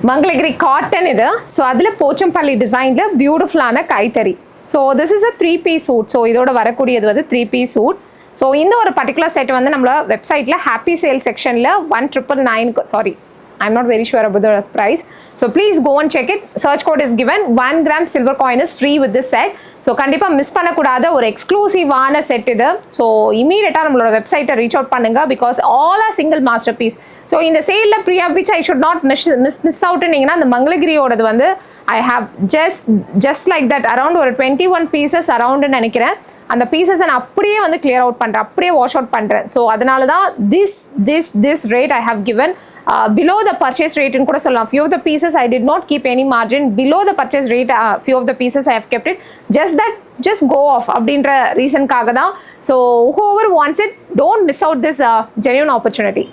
Mangalagiri cotton இது. So அதில் போச்சம்பள்ளி டிசைனில் பியூட்டிஃபுல்லான கைத்தறி. So this is a 3-piece suit. So இதோட வரக்கூடியது வந்து 3-piece சூட். ஸோ இந்த ஒரு பர்டிகுலர் செட் வந்து நம்மளோட வெப்சைட்டில் ஹாப்பி சேல் செக்ஷனில் 1999 sorry, I'm not very sure about the price. So please go and check it. Search code is given. 1 gram silver coin is free with this set. So கண்டிப்பா miss பண்ணக்கூடாத ஒரு எக்ஸ்க்ளூசிவான set இது. So இமீடியட்டாக நம்மளோட வெப்சைட்டை reach out பண்ணுங்க, because all are single masterpiece. So இந்த சேலில் pre off which I should not miss அவுட்னீங்கன்னா அந்த மங்களகிரியோடது வந்து I have just like that around ஒரு 21 பீசஸ் அரௌண்டுன்னு நினைக்கிறேன். அந்த பீசஸை நான் அப்படியே வந்து கிளியர் அவுட் பண்ணுறேன், அப்படியே வாஷ் அவுட் பண்ணுறேன். ஸோ அதனால தான் this rate I have given. Below the purchase rate in kuda sollalam. Few of the pieces I did not keep any margin. Below the purchase rate, few of the pieces I have kept it. Just go off அப்படின்ற ரீசன்காக தான். So whoever wants it, don't miss out this genuine opportunity.